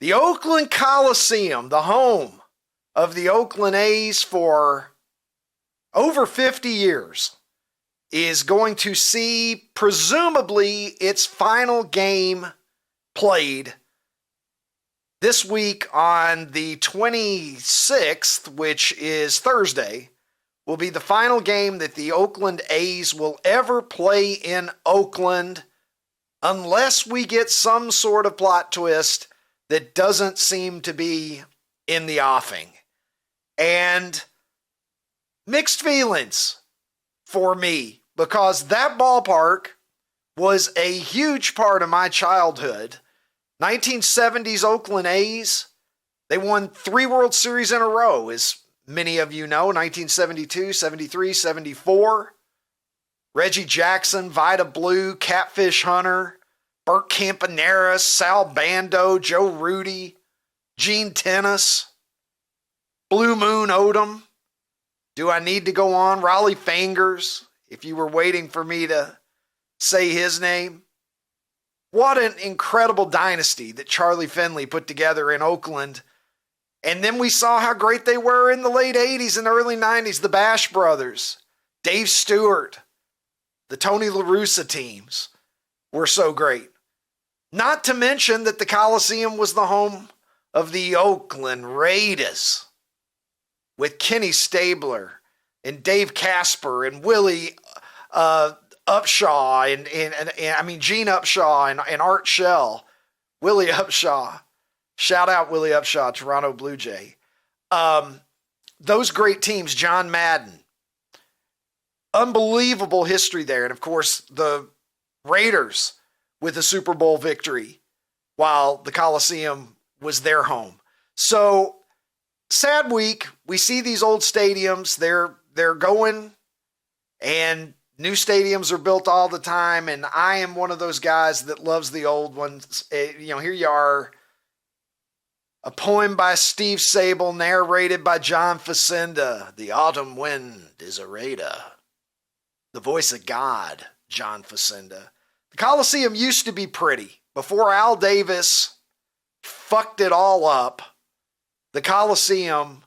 The Oakland Coliseum, the home of the Oakland A's for over 50 years, is going to see presumably its final game played this week on the 26th, which is Thursday, will be the final game that the Oakland A's will ever play in Oakland, unless we get some sort of plot twist that doesn't seem to be in the offing. And mixed feelings for me, because that ballpark was a huge part of my childhood. 1970s Oakland A's, they won 3 World Series in a row, as many of you know, 1972, 73, 74. Reggie Jackson, Vida Blue, Catfish Hunter, Bert Campaneris, Sal Bando, Joe Rudy, Gene Tennis, Blue Moon Odom. Do I need to go on? Raleigh Fingers, if you were waiting for me to say his name. What an incredible dynasty that Charlie Finley put together in Oakland. And then we saw how great they were in the late 80s and early 90s. The Bash Brothers, Dave Stewart, the Tony La Russa teams were so great. Not to mention that the Coliseum was the home of the Oakland Raiders with Kenny Stabler and Dave Casper and Willie Upshaw and Gene Upshaw and Art Shell. Willie Upshaw. Shout out Willie Upshaw, Toronto Blue Jay. Those great teams, John Madden. Unbelievable history there. And of course, the Raiders with a Super Bowl victory while the Coliseum was their home. So, sad week. We see these old stadiums. They're going, and new stadiums are built all the time. And I am one of those guys that loves the old ones. Here you are. A poem by Steve Sable, narrated by John Facenda. The autumn wind is a raider. The voice of God, John Facenda. The Coliseum used to be pretty. Before Al Davis fucked it all up, the Coliseum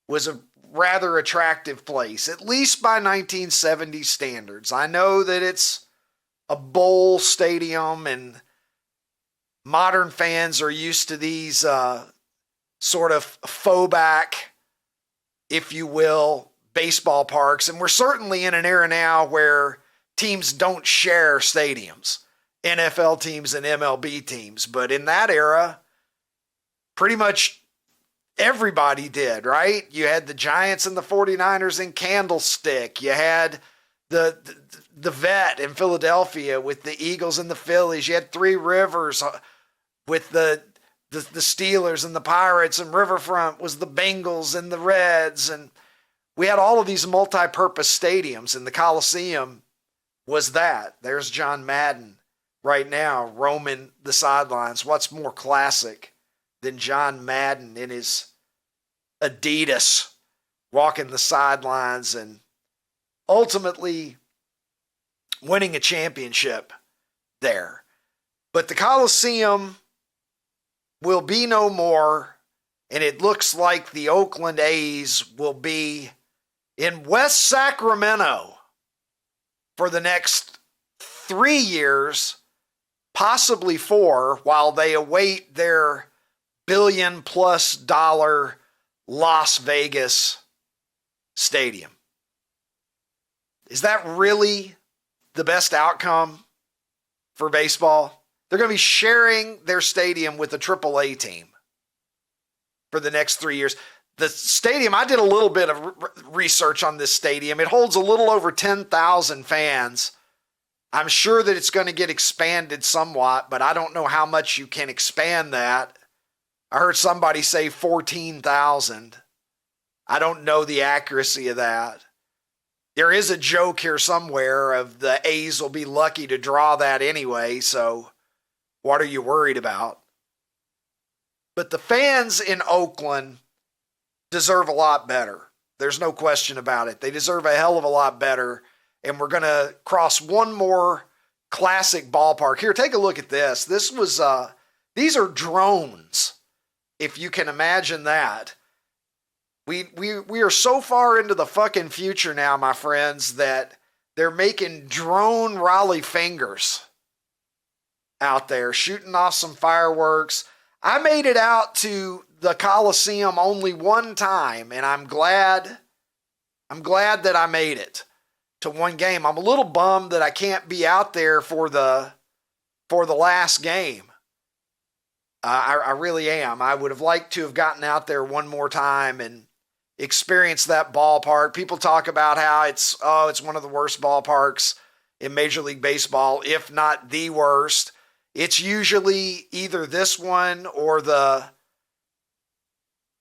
was a rather attractive place, at least by 1970 standards. I know that it's a bowl stadium and modern fans are used to these sort of faux back, if you will, baseball parks. And we're certainly in an era now where teams don't share stadiums, NFL teams and MLB teams. But in that era, pretty much everybody did, right? You had the Giants and the 49ers in Candlestick. You had the Vet in Philadelphia with the Eagles and the Phillies. You had Three Rivers with the Steelers and the Pirates, and Riverfront was the Bengals and the Reds. And we had all of these multi-purpose stadiums, and the Coliseum was that. There's John Madden right now roaming the sidelines. What's more classic than John Madden in his Adidas walking the sidelines and ultimately winning a championship there? But the Coliseum will be no more, and it looks like the Oakland A's will be in West Sacramento for the next 3 years, possibly 4, while they await their $billion-plus Las Vegas stadium. Is that really the best outcome for baseball? They're going to be sharing their stadium with a AAA team for the next 3 years. The stadium, I did a little bit of research on this stadium. It holds a little over 10,000 fans. I'm sure that it's going to get expanded somewhat, but I don't know how much you can expand that. I heard somebody say 14,000. I don't know the accuracy of that. There is a joke here somewhere of the A's will be lucky to draw that anyway, so what are you worried about? But the fans in Oakland deserve a lot better. There's no question about it. They deserve a hell of a lot better. And we're going to cross one more classic ballpark. Here, take a look at this. These are drones if you can imagine that. We are so far into the fucking future now, my friends, that they're making drone Raleigh fingers out there, shooting off some fireworks. I made it out to the Coliseum only one time, and I'm glad that I made it to one game. I'm a little bummed that I can't be out there for the last game. I really am. I would have liked to have gotten out there one more time and experienced that ballpark. People talk about how it's one of the worst ballparks in Major League Baseball, if not the worst. It's usually either this one or the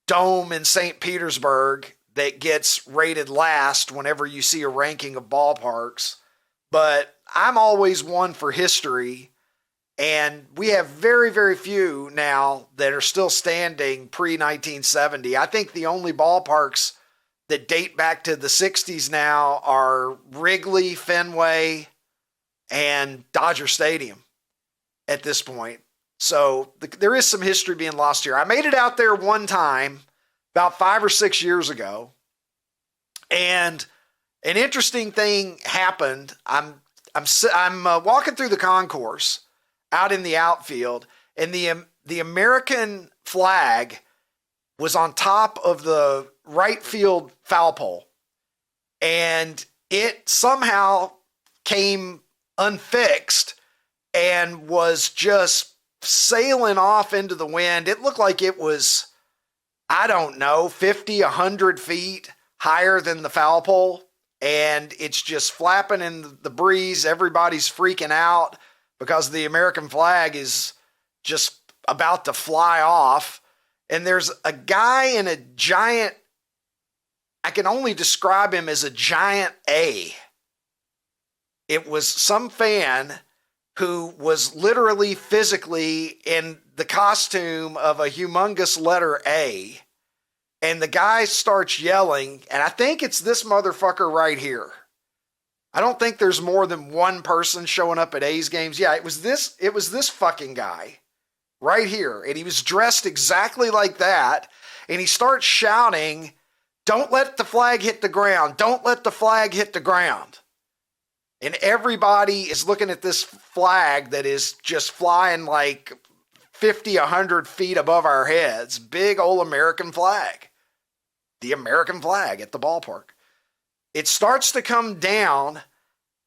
Dome in St. Petersburg that gets rated last whenever you see a ranking of ballparks. But I'm always one for history. And we have very, very few now that are still standing pre-1970. I think the only ballparks that date back to the 60s now are Wrigley, Fenway, and Dodger Stadium at this point. So there is some history being lost here. I made it out there one time about 5 or 6 years ago. And an interesting thing happened. I'm walking through the concourse out in the outfield, and the American flag was on top of the right field foul pole, and it somehow came unfixed and was just sailing off into the wind. It looked like it was, I don't know, 50, 100 feet higher than the foul pole, and it's just flapping in the breeze. Everybody's freaking out because the American flag is just about to fly off. And there's a guy in a giant, I can only describe him as a giant A. It was some fan who was literally physically in the costume of a humongous letter A. And the guy starts yelling, and I think it's this motherfucker right here. I don't think there's more than one person showing up at A's games. Yeah, it was this fucking guy right here. And he was dressed exactly like that. And he starts shouting, "Don't let the flag hit the ground. Don't let the flag hit the ground." And everybody is looking at this flag that is just flying like 50, 100 feet above our heads. Big old American flag. The American flag at the ballpark. It starts to come down.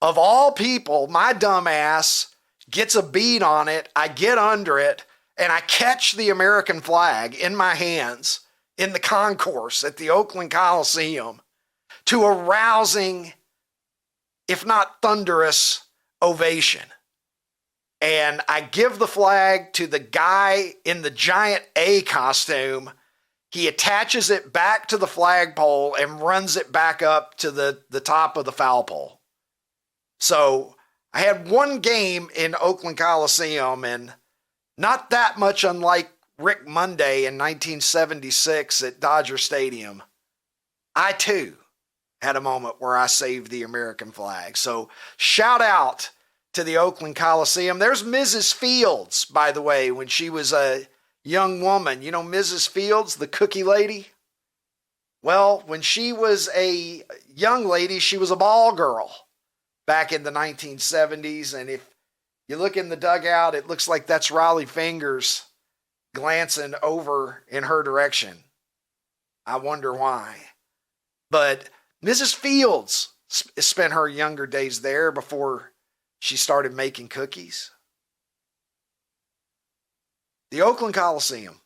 Of all people, my dumb ass gets a bead on it. I get under it, and I catch the American flag in my hands in the concourse at the Oakland Coliseum to a rousing, if not thunderous, ovation. And I give the flag to the guy in the giant A costume. He attaches it back to the flagpole and runs it back up to the top of the foul pole. So I had one game in Oakland Coliseum, and not that much unlike Rick Monday in 1976 at Dodger Stadium. I too had a moment where I saved the American flag. So shout out to the Oakland Coliseum. There's Mrs. Fields, by the way, when she was a young woman. You know Mrs. Fields, the cookie lady? Well, when she was a young lady, she was a ball girl back in the 1970s. And if you look in the dugout, it looks like that's Raleigh fingers glancing over in her direction. I wonder why. But Mrs. Fields spent her younger days there before she started making cookies. The Oakland Coliseum.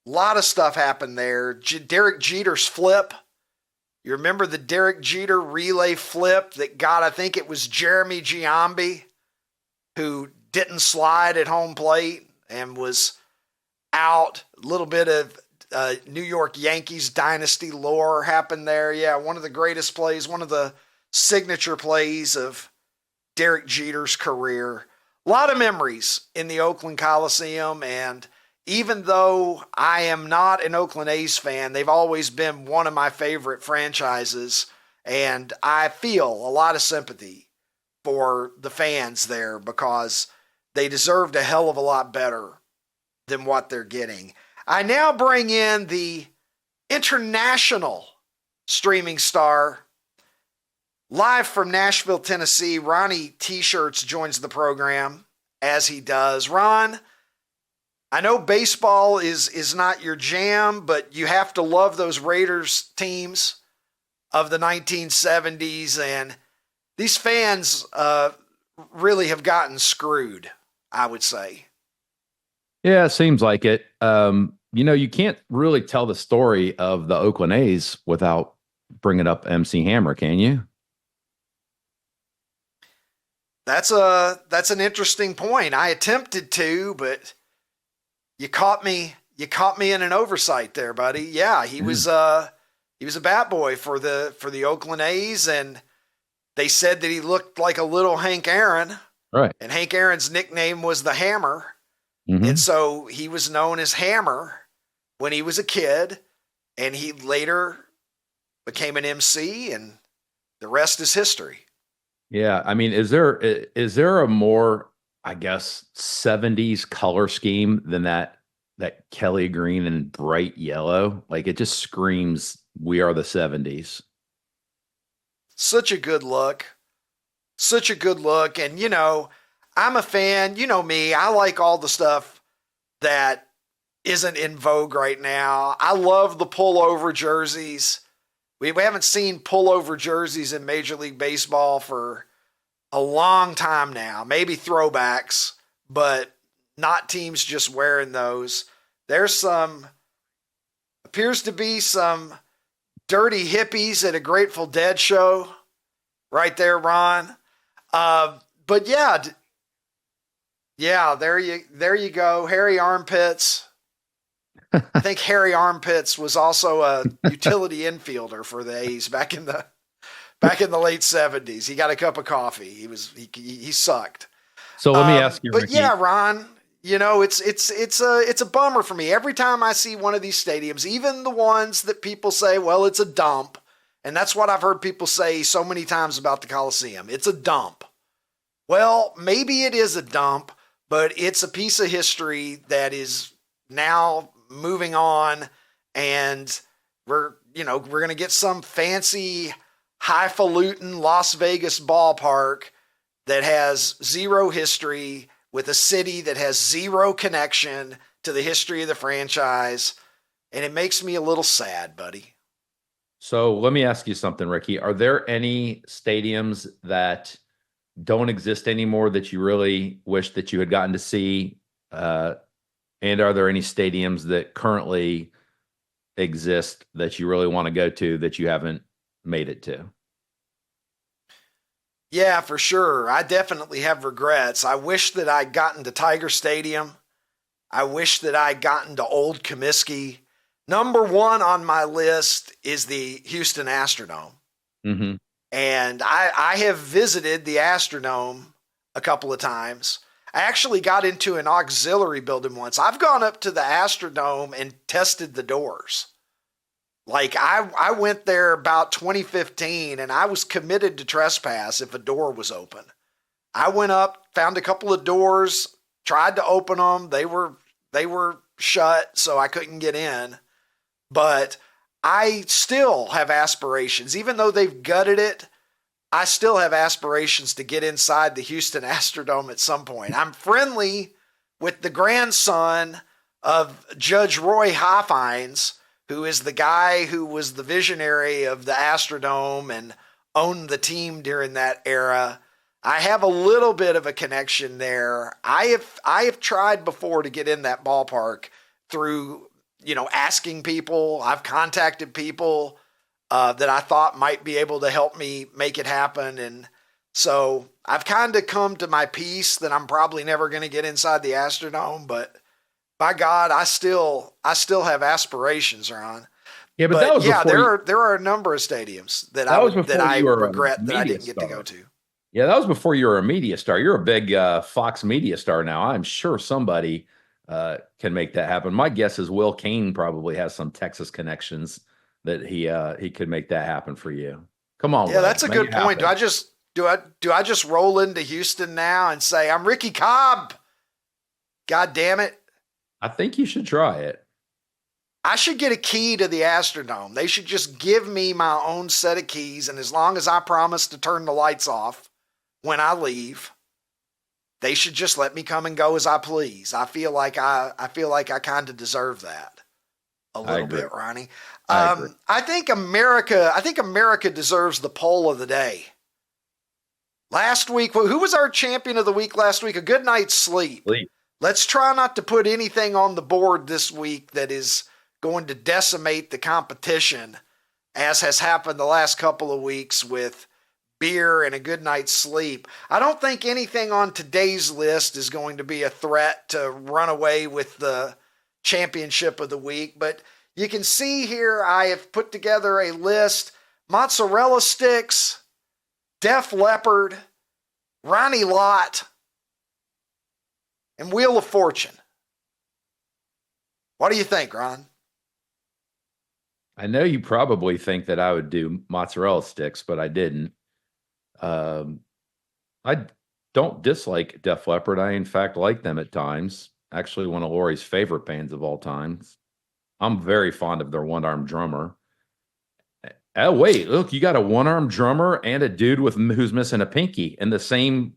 A lot of stuff happened there. Derek Jeter's flip. You remember the Derek Jeter relay flip that got, I think it was Jeremy Giambi, who didn't slide at home plate and was out. A little bit of New York Yankees dynasty lore happened there. Yeah, one of the greatest plays, one of the signature plays of Derek Jeter's career. A lot of memories in the Oakland Coliseum, and even though I am not an Oakland A's fan, they've always been one of my favorite franchises, and I feel a lot of sympathy for the fans there because they deserved a hell of a lot better than what they're getting. I now bring in the international streaming star. Live from Nashville, Tennessee, Ronnie T-Shirts joins the program as he does. Ron, I know baseball is not your jam, but you have to love those Raiders teams of the 1970s, and these fans really have gotten screwed, I would say. Yeah, it seems like it. You can't really tell the story of the Oakland A's without bringing up MC Hammer, can you? That's an interesting point. I attempted to, but you caught me in an oversight there, buddy. Yeah, he was a bat boy for the Oakland A's, and they said that he looked like a little Hank Aaron. Right. And Hank Aaron's nickname was the Hammer. Mm-hmm. And so he was known as Hammer when he was a kid, and he later became an MC, and the rest is history. Yeah, I mean, is there a more, I guess, 70s color scheme than that Kelly green and bright yellow? Like, it just screams, we are the 70s. Such a good look. Such a good look. And, I'm a fan. You know me. I like all the stuff that isn't in vogue right now. I love the pullover jerseys. We haven't seen pullover jerseys in Major League Baseball for a long time now. Maybe throwbacks, but not teams just wearing those. There's appears to be some dirty hippies at a Grateful Dead show right there, Ron. But yeah, there you go. Hairy Armpits. I think Harry Armpits was also a utility infielder for the A's back in the late 70s. He got a cup of coffee. He sucked. So let me ask you, but Ricky. yeah, Ron, it's a bummer for me. Every time I see one of these stadiums, even the ones that people say, well, it's a dump. And that's what I've heard people say so many times about the Coliseum. It's a dump. Well, maybe it is a dump, but it's a piece of history that is now moving on, and we're going to get some fancy highfalutin Las Vegas ballpark that has zero history with a city that has zero connection to the history of the franchise, and it makes me a little sad, buddy. So let me ask you something, Ricky. Are there any stadiums that don't exist anymore that you really wish that you had gotten to see? And are there any stadiums that currently exist that you really want to go to that you haven't made it to? Yeah, for sure. I definitely have regrets. I wish that I'd gotten to Tiger Stadium. I wish that I'd gotten to Old Comiskey. Number one on my list is the Houston Astrodome. Mm-hmm. And I have visited the Astrodome a couple of times. I actually got into an auxiliary building once. I've gone up to the Astrodome and tested the doors. Like, I went there about 2015, and I was committed to trespass if a door was open. I went up, found a couple of doors, tried to open them. They were shut, so I couldn't get in. But I still have aspirations. Even though they've gutted it, I still have aspirations to get inside the Houston Astrodome at some point. I'm friendly with the grandson of Judge Roy Hoffines, who is the guy who was the visionary of the Astrodome and owned the team during that era. I have a little bit of a connection there. I have tried before to get in that ballpark through, asking people. I've contacted people that I thought might be able to help me make it happen. And so I've kind of come to my peace that I'm probably never going to get inside the Astrodome, but by God, I still have aspirations, Ron. Yeah, but that was there are a number of stadiums that I regret that I didn't get to go to. Yeah, that was before you were a media star. You're a big Fox media star now. I'm sure somebody can make that happen. My guess is Will Cain probably has some Texas connections that he could make that happen for you. Come on, yeah, Will, that's a good point. Do I just roll into Houston now and say I'm Ricky Cobb? God damn it! I think you should try it. I should get a key to the Astrodome. They should just give me my own set of keys, and as long as I promise to turn the lights off when I leave, they should just let me come and go as I please. I feel like I kind of deserve that a little bit, Ronnie. I think America deserves the poll of the day. Last week, who was our champion of the week last week? A good night's sleep. Let's try not to put anything on the board this week that is going to decimate the competition, as has happened the last couple of weeks with beer and a good night's sleep. I don't think anything on today's list is going to be a threat to run away with the championship of the week, but you can see here I have put together a list: mozzarella sticks, Def Leppard, Ronnie Lott, and Wheel of Fortune. What do you think, Ron? I know you probably think that I would do mozzarella sticks, but I didn't. I don't dislike Def Leppard. I, in fact, like them at times. Actually, one of Lori's favorite bands of all time. I'm very fond of their one-armed drummer. Oh, wait, look, you got a one-armed drummer and a dude who's missing a pinky in the same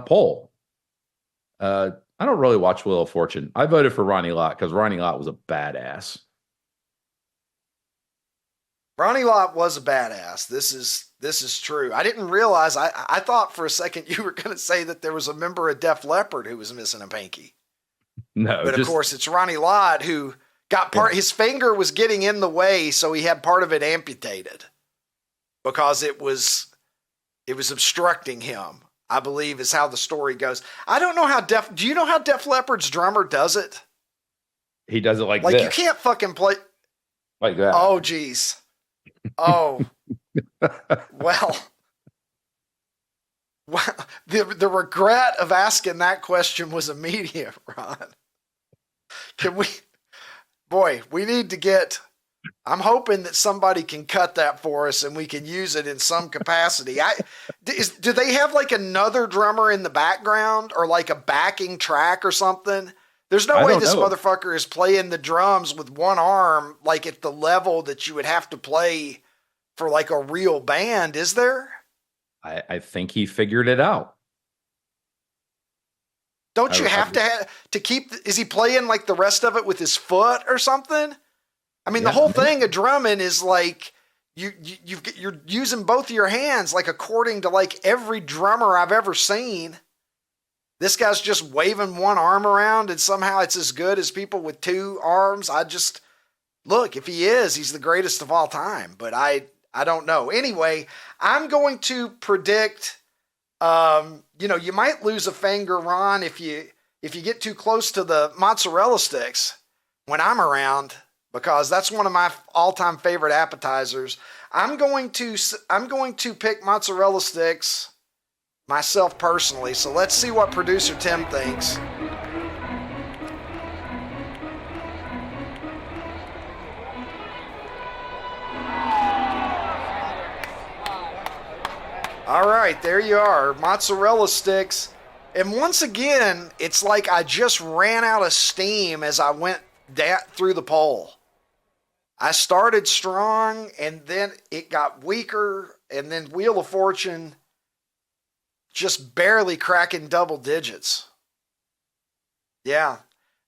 poll. I don't really watch Wheel of Fortune. I voted for Ronnie Lott because Ronnie Lott was a badass. Ronnie Lott was a badass. This is true. I didn't realize. I thought for a second you were going to say that there was a member of Def Leppard who was missing a pinky. No, but of course it's Ronnie Lott who got part. His finger was getting in the way, so he had part of it amputated because it was obstructing him, I believe, is how the story goes. I don't know how do you know how Def Leppard's drummer does it? He does it like this. You can't fucking play like that. Oh, geez. Oh, well, the regret of asking that question was immediate, Ron. We need to get, I'm hoping that somebody can cut that for us and we can use it in some capacity. Do they have like another drummer in the background or like a backing track or something? There's no way this motherfucker is playing the drums with one arm, like at the level that you would have to play for like a real band, is there? I think he figured it out. Don't you have to keep, is he playing like the rest of it with his foot or something? I mean, the whole thing of drumming is like, you're using both of your hands, like according to like every drummer I've ever seen. This guy's just waving one arm around and somehow it's as good as people with two arms. Look, if he is, he's the greatest of all time, but I don't know. Anyway, I'm going to predict, you might lose a finger, Ron, if you get too close to the mozzarella sticks when I'm around, because that's one of my all-time favorite appetizers. I'm going to pick mozzarella sticks myself personally. So let's see what producer Tim thinks. All right, there you are, mozzarella sticks. And once again, it's like I just ran out of steam as I went through the poll. I started strong, and then it got weaker, and then Wheel of Fortune just barely cracking double digits. Yeah,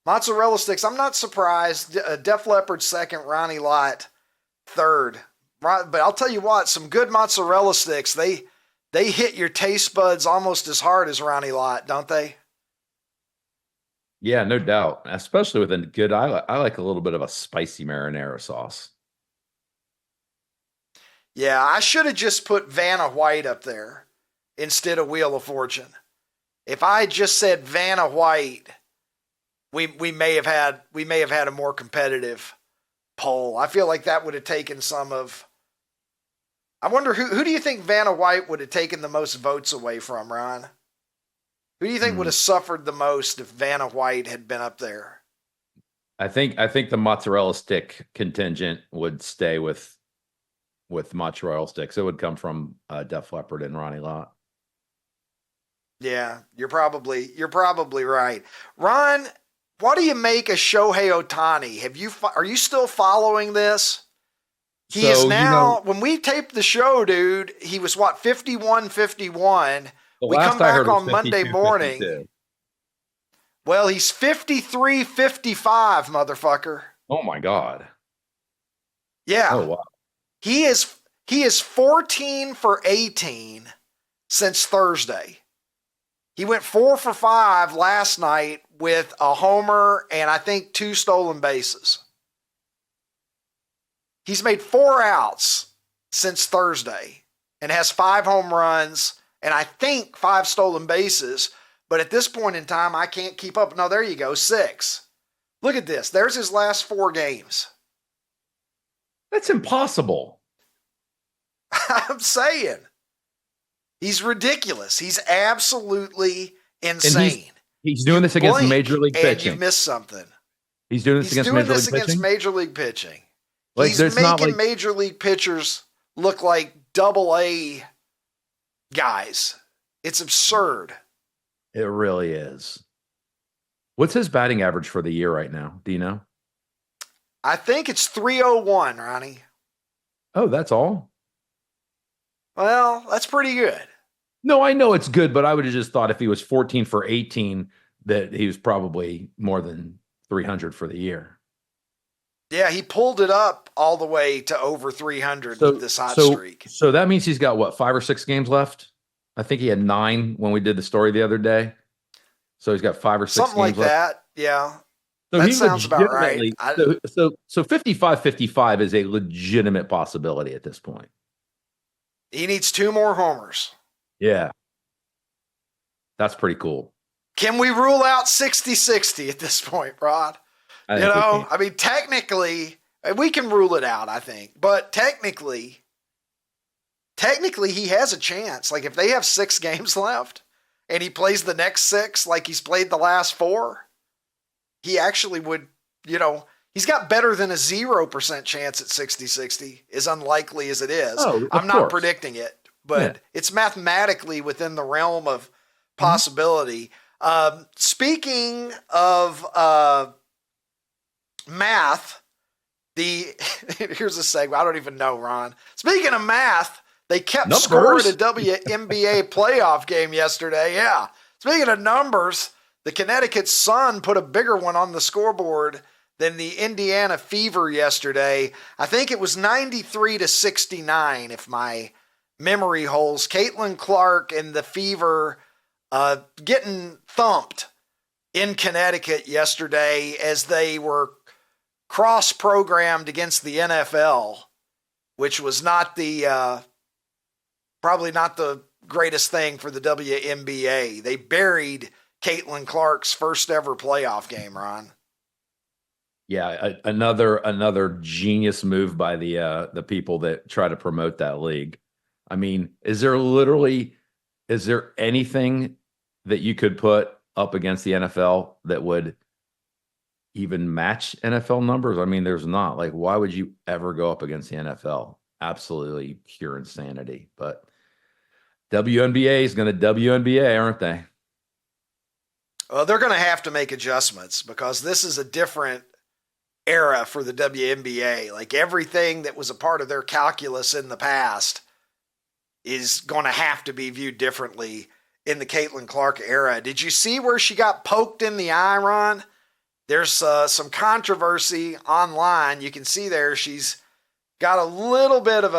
mozzarella sticks, I'm not surprised. Def Leppard second, Ronnie Lott third. But I'll tell you what, some good mozzarella sticks, they hit your taste buds almost as hard as Ronnie Lott, don't they? Yeah, no doubt. Especially with a good, I like a little bit of a spicy marinara sauce. Yeah, I should have just put Vanna White up there instead of Wheel of Fortune. If I had just said Vanna White, we may have had a more competitive poll. I feel like that would have taken some of. I wonder who do you think Vanna White would have taken the most votes away from, Ron? Who do you think would have suffered the most if Vanna White had been up there? I think the mozzarella stick contingent would stay with mozzarella sticks. It would come from Def Leppard and Ronnie Lott. Yeah, you're probably right. Ron, what do you make of Shohei Ohtani? Are you still following this? He is now, when we taped the show, dude, he was 51-51. We come back on Monday morning. 52. Well, he's 53-55, motherfucker. Oh my God. Yeah. Oh wow. He is 14 for 18 since Thursday. He went 4 for 5 last night with a homer and I think 2 stolen bases. He's made 4 outs since Thursday and has 5 home runs and I think 5 stolen bases. But at this point in time, I can't keep up. No, there you go, 6. Look at this. There's his last 4 games. That's impossible. I'm saying. He's ridiculous. He's absolutely insane. He's doing this against Major League pitching. And you missed something. He's doing this against Major League pitching. Like, He's making Major League pitchers look like AA guys. It's absurd. It really is. What's his batting average for the year right now? Do you know? I think it's 301, Ronnie. Oh, that's all? Well, that's pretty good. No, I know it's good, but I would have just thought if he was 14 for 18 that he was probably more than 300 for the year. Yeah, he pulled it up all the way to over 300 with this hot streak. So that means he's got, what, 5 or 6 games left? I think he had 9 when we did the story the other day. So he's got 5 or 6 something games like left. That. Yeah. So that sounds about right. So 55-55 is a legitimate possibility at this point. He needs 2 more homers. Yeah. That's pretty cool. Can we rule out 60-60 at this point, Rod? I mean, technically, we can rule it out, I think. But technically, he has a chance. Like, if they have 6 games left and he plays the next 6 like he's played the last 4, he actually would, he's got better than a 0% chance at 60-60, as unlikely as it is. Oh, I'm not predicting it, but it's mathematically within the realm of possibility. Speaking of math, here's a segment. I don't even know, Ron. Speaking of math, they kept scoring a WNBA playoff game yesterday. Yeah. Speaking of numbers, the Connecticut Sun put a bigger one on the scoreboard than the Indiana Fever yesterday. I think it was 93-69, if my memory holds. Caitlin Clark and the Fever getting thumped in Connecticut yesterday as they were cross-programmed against the NFL, which was not the probably not the greatest thing for the WNBA. They buried Caitlin Clark's first ever playoff game, Ron. Yeah, another genius move by the people that try to promote that league. I mean, is there anything that you could put up against the NFL that would even match NFL numbers? I mean, there's not. Like, why would you ever go up against the NFL? Absolutely pure insanity. But WNBA is going to WNBA, aren't they? Well, they're going to have to make adjustments because this is a different era for the WNBA. Like, everything that was a part of their calculus in the past is going to have to be viewed differently in the Caitlin Clark era. Did you see where she got poked in the eye, Ron? There's some controversy online. You can see there she's got a little bit of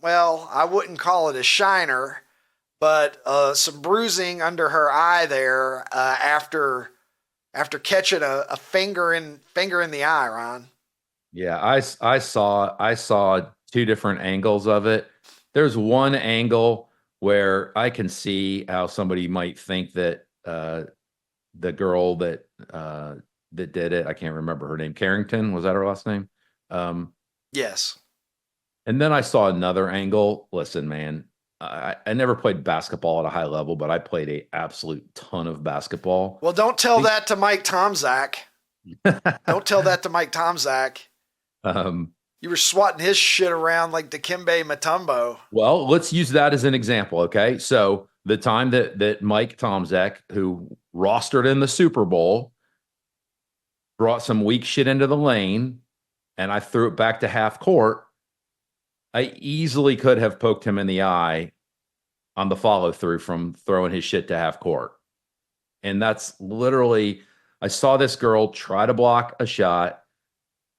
I wouldn't call it a shiner, but some bruising under her eye there after catching a finger in the eye, Ron. Yeah, I saw 2 different angles of it. There's one angle where I can see how somebody might think that the girl that did it, I can't remember her name. Carrington, was that her last name? Yes. And then I saw another angle. Listen, man, I never played basketball at a high level, but I played an absolute ton of basketball. Well, don't tell that to Mike Tomczak. Don't tell that to Mike Tomczak. You were swatting his shit around like Dikembe Mutombo. Well, let's use that as an example, okay? So the time that Mike Tomczak, who rostered in the Super Bowl, brought some weak shit into the lane and I threw it back to half court, I easily could have poked him in the eye on the follow through from throwing his shit to half court. And that's literally, I saw this girl try to block a shot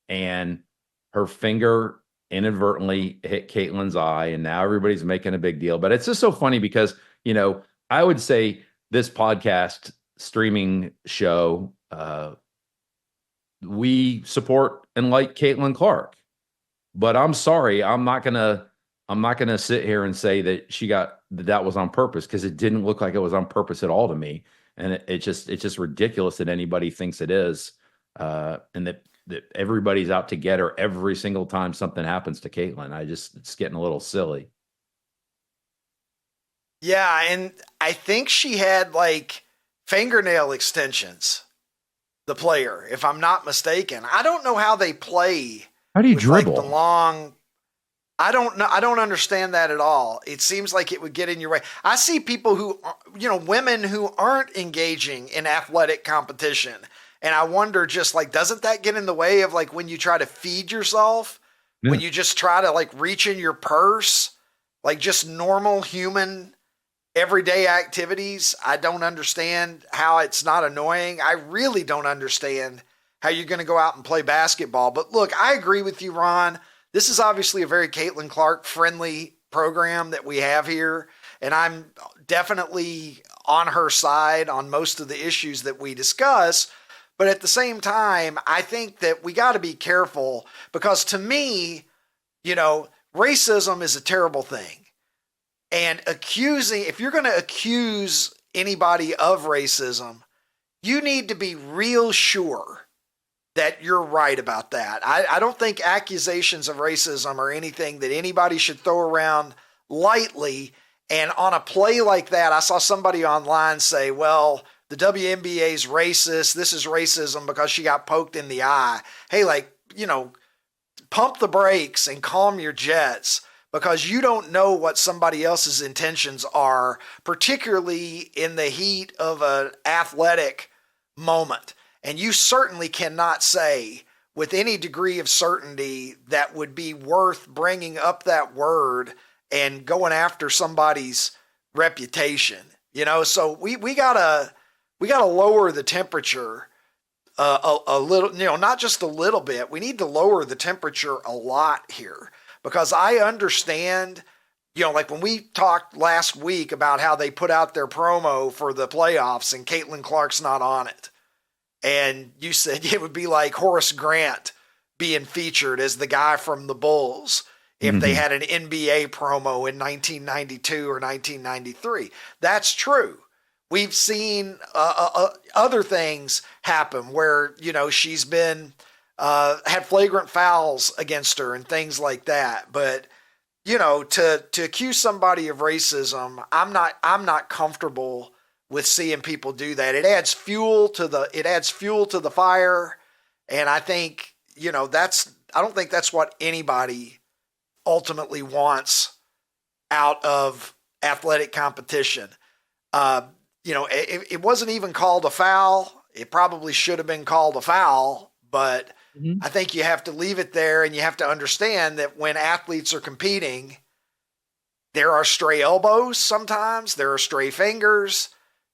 and her finger inadvertently hit Caitlin's eye. And now everybody's making a big deal. But it's just so funny because, you know, I would say this podcast streaming show, we support and like Caitlin Clark. But I'm sorry, I'm not gonna sit here and say that that was on purpose, because it didn't look like it was on purpose at all to me. And it's just ridiculous that anybody thinks it is, and that everybody's out to get her every single time something happens to Caitlin. It's getting a little silly. Yeah, and I think she had like fingernail extensions, the player, if I'm not mistaken. I don't know how they play. How do you dribble? Like the long, I don't know. I don't understand that at all. It seems like it would get in your way. I see people who, women who aren't engaging in athletic competition. And I wonder, just like, doesn't that get in the way of like when you try to feed yourself, when you just try to like reach in your purse, like just normal human everyday activities? I don't understand how it's not annoying. I really don't understand how you're going to go out and play basketball. But look, I agree with you, Ron. This is obviously a very Caitlin Clark friendly program that we have here. And I'm definitely on her side on most of the issues that we discuss. But at the same time, I think that we got to be careful, because to me, racism is a terrible thing. And if you're going to accuse anybody of racism, you need to be real sure that you're right about that. I don't think accusations of racism are anything that anybody should throw around lightly. And on a play like that, I saw somebody online say, well, the WNBA's racist. This is racism because she got poked in the eye. Hey, pump the brakes and calm your jets, because you don't know what somebody else's intentions are, particularly in the heat of an athletic moment. And you certainly cannot say with any degree of certainty that would be worth bringing up that word and going after somebody's reputation. So we gotta lower the temperature a little, not just a little bit. We need to lower the temperature a lot here, because I understand, like when we talked last week about how they put out their promo for the playoffs and Caitlin Clark's not on it. And you said it would be like Horace Grant being featured as the guy from the Bulls if they had an NBA promo in 1992 or 1993. That's true. We've seen other things happen where, she's been had flagrant fouls against her and things like that. But, to accuse somebody of racism, I'm not comfortable with seeing people do that. It adds fuel to the fire. And I think, I don't think that's what anybody ultimately wants out of athletic competition. It wasn't even called a foul. It probably should have been called a foul, but I think you have to leave it there, and you have to understand that when athletes are competing, there are stray elbows sometimes, there are stray fingers.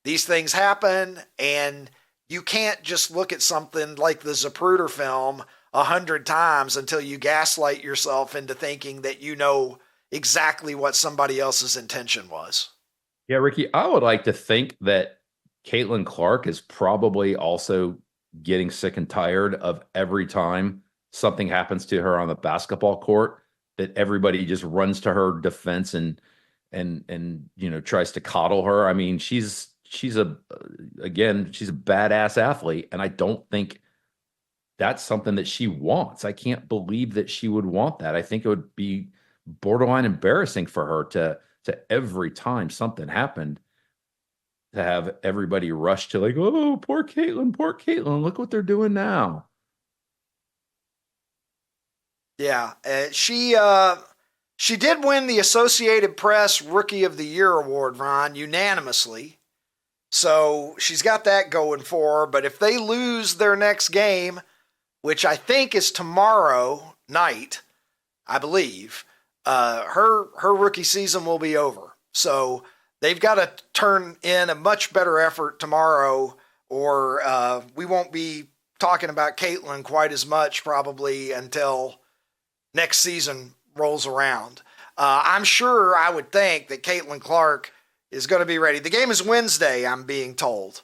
These things happen, and you can't just look at something like the Zapruder film 100 times until you gaslight yourself into thinking that you know exactly what somebody else's intention was. Yeah, Ricky, I would like to think that Caitlin Clark is probably also getting sick and tired of every time something happens to her on the basketball court, that everybody just runs to her defense and tries to coddle her. I mean, she's a badass athlete, and I don't think that's something that she wants. I can't believe that she would want that. I think it would be borderline embarrassing for her to every time something happened, to have everybody rush to like, oh, poor Caitlin, look what they're doing now. Yeah, she did win the Associated Press Rookie of the Year award, Ron, unanimously. So she's got that going for her. But if they lose their next game, which I think is tomorrow night, I believe, her rookie season will be over. So they've got to turn in a much better effort tomorrow, or we won't be talking about Caitlin quite as much probably until next season rolls around. I'm sure, I would think that Caitlin Clark is going to be ready. The game is Wednesday, I'm being told.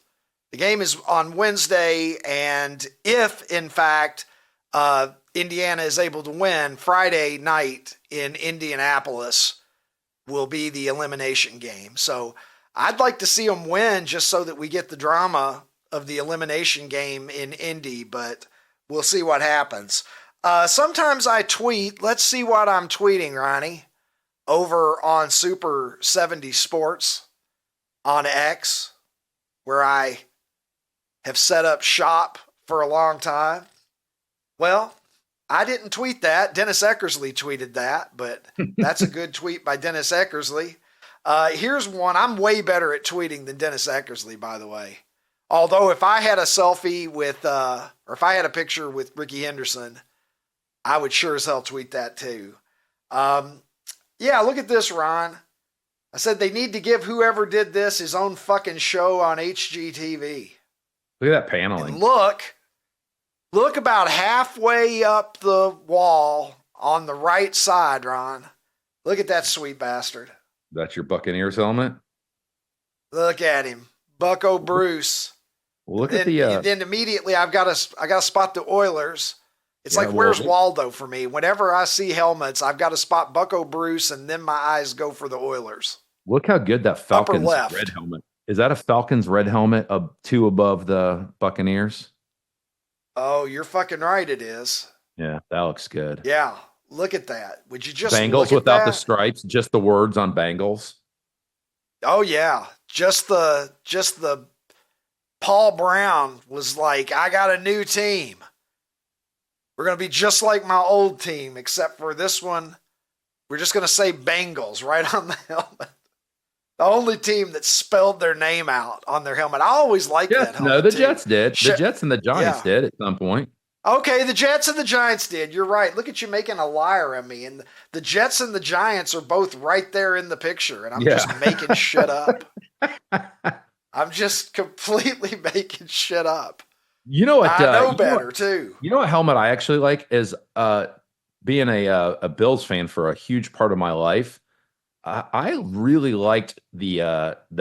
The game is on Wednesday, and if, in fact, Indiana is able to win, Friday night in Indianapolis will be the elimination game. So I'd like to see them win just so that we get the drama of the elimination game in Indy, but we'll see what happens. Sometimes I tweet. Let's see what I'm tweeting, Ronnie, over on Super 70 Sports on X, where I have set up shop for a long time. Well, I didn't tweet that. Dennis Eckersley tweeted that, but that's a good tweet by Dennis Eckersley. Here's one. I'm way better at tweeting than Dennis Eckersley, by the way. Although if I had a selfie with, or if I had a picture with Ricky Henderson, I would sure as hell tweet that too. Yeah, look at this, Ron. I said they need to give whoever did this his own fucking show on HGTV. Look at that paneling. And look about halfway up the wall on the right side, Ron. Look at that sweet bastard. That's your Buccaneers helmet? Look at him. Bucko Bruce. Well, look at then immediately I got to spot the Oilers. It's like, where's Waldo for me? Whenever I see helmets, I've got to spot Bucko Bruce, and then my eyes go for the Oilers. Look how good that Falcons red helmet. Is that a Falcons red helmet two above the Buccaneers? Oh, you're fucking right, it is. Yeah, that looks good. Yeah, look at that. Would you just Bengals without the stripes, just the words on Bengals? Oh yeah, just the Paul Brown was like, I got a new team. We're going to be just like my old team, except for this one, we're just going to say Bengals right on the helmet. The only team that spelled their name out on their helmet. I always liked that helmet. No, the Jets did. The Jets and the Giants did at some point. Okay, the Jets and the Giants did. You're right. Look at you making a liar of me. And the Jets and the Giants are both right there in the picture. And I'm just making shit up. I'm just completely making shit up. You know what? I know better, too. You know what helmet I actually like is being a Bills fan for a huge part of my life. I really liked the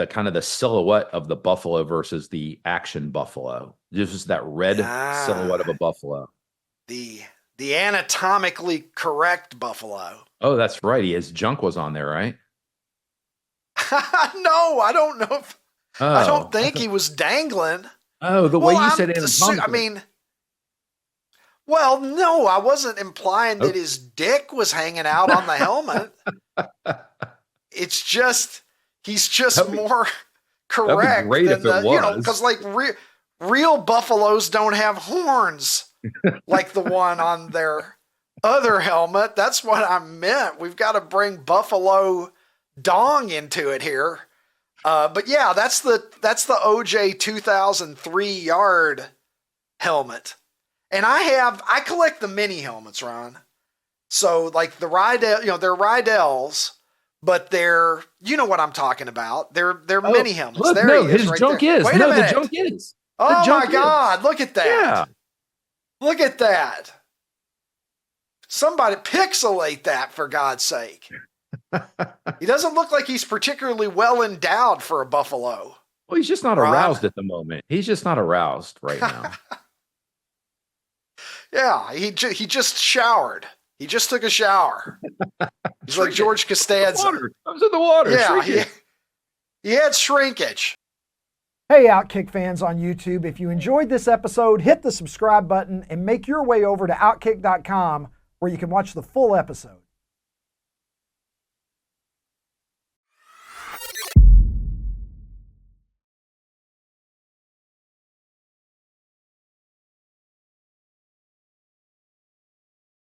kind of the silhouette of the buffalo versus the action buffalo. Just that red silhouette of a buffalo. The anatomically correct buffalo. Oh, that's right. His junk was on there, right? No, I don't know. I don't think he was dangling. Oh, the way you said anatomically. I mean, well, no, I wasn't implying that his dick was hanging out on the helmet. It's just, he's just more correct than because like real buffaloes don't have horns like the one on their other helmet. That's what I meant. We've got to bring buffalo dong into it here. But yeah, that's the OJ 2003 yard helmet. And I collect the mini helmets, Ron. So like the Rydell, they're Rydell's, but they're, you know what I'm talking about. They're mini helmets. Look, there no, he is. his right junk there. is. Wait No, a minute. the junk is. Oh my God. Look at that. Yeah. Look at that. Somebody pixelate that for God's sake. He doesn't look like he's particularly well endowed for a buffalo. Well, he's just not aroused at the moment. He's just not aroused right now. Yeah, he just showered. He just took a shower. He's like George Costanza. I was in the water. Yeah, he had shrinkage. Hey, OutKick fans on YouTube, if you enjoyed this episode, hit the subscribe button and make your way over to OutKick.com where you can watch the full episode.